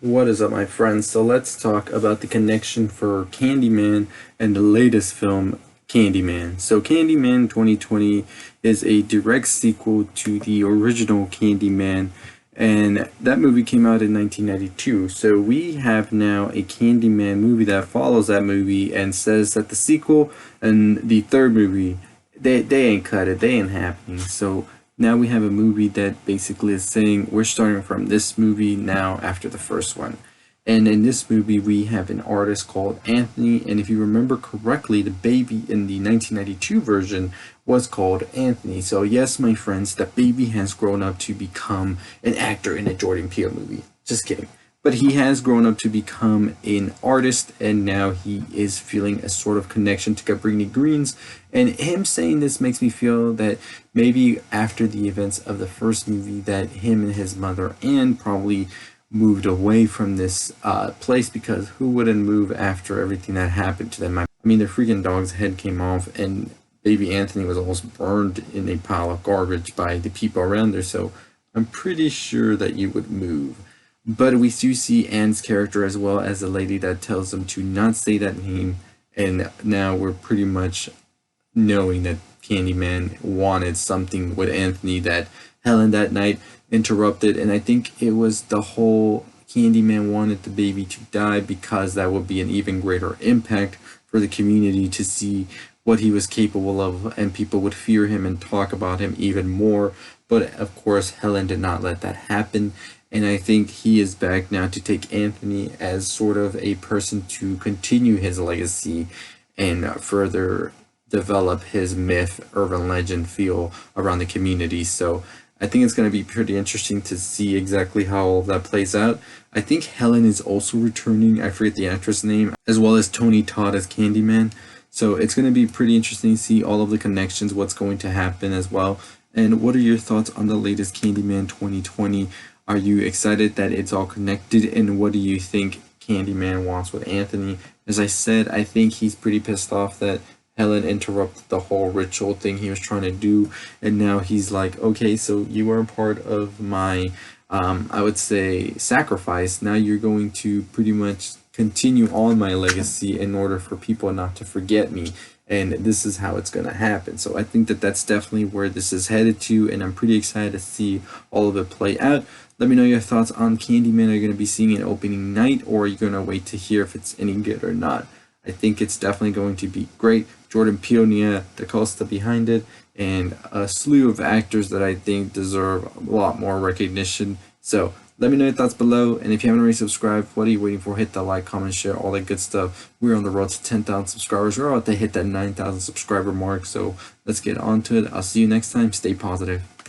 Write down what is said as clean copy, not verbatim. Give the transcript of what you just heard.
What is up, my friends? So let's talk about the connection for Candyman and the latest film, Candyman. So Candyman 2020 is a direct sequel to the original Candyman, and that movie came out in 1992. So we have now a Candyman movie that follows that movie and says that the sequel and the third movie, they ain't cut it, they ain't happening. So now we have a movie that basically is saying we're starting from this movie now after the first one. And in this movie, we have an artist called Anthony. And if you remember correctly, the baby in the 1992 version was called Anthony. So, yes, my friends, the baby has grown up to become an actor in a Jordan Peele movie. Just kidding. But he has grown up to become an artist, and now he is feeling a sort of connection to Cabrini Greens. And him saying this makes me feel that maybe after the events of the first movie, that him and his mother Anne probably moved away from this place, because who wouldn't move after everything that happened to them? I mean, their freaking dog's head came off, and baby Anthony was almost burned in a pile of garbage by the people around there. So I'm pretty sure that you would move. But we do see Anne's character as well as the lady that tells them to not say that name. And now we're pretty much knowing that Candyman wanted something with Anthony that Helen that night interrupted. And I think it was the whole Candyman wanted the baby to die because that would be an even greater impact for the community to see what he was capable of, and people would fear him and talk about him even more. But of course, Helen did not let that happen. And I think he is back now to take Anthony as sort of a person to continue his legacy and further develop his myth, urban legend feel around the community. So I think it's going to be pretty interesting to see exactly how all that plays out. I think Helen is also returning. I forget the actress name, as well as Tony Todd as Candyman. So it's going to be pretty interesting to see all of the connections, what's going to happen as well. And what are your thoughts on the latest Candyman 2020? Are you excited that it's all connected? And what do you think Candyman wants with Anthony? As I said, I think he's pretty pissed off that Helen interrupted the whole ritual thing he was trying to do. And now he's like, okay, so you are a part of my, I would say, sacrifice. Now you're going to pretty much continue on my legacy in order for people not to forget me. And this is how it's going to happen. So I think that that's definitely where this is headed to, and I'm pretty excited to see all of it play out. Let me know your thoughts on Candyman. Are you going to be seeing it opening night, or are you going to wait to hear if it's any good or not? I think it's definitely going to be great. Jordan Peele, Nia DaCosta behind it, and a slew of actors that I think deserve a lot more recognition. So let me know your thoughts below, and if you haven't already subscribed, what are you waiting for? Hit that like, comment, share, all that good stuff. We're on the road to 10,000 subscribers. We're about to hit that 9,000 subscriber mark, so let's get on to it. I'll see you next time. Stay positive.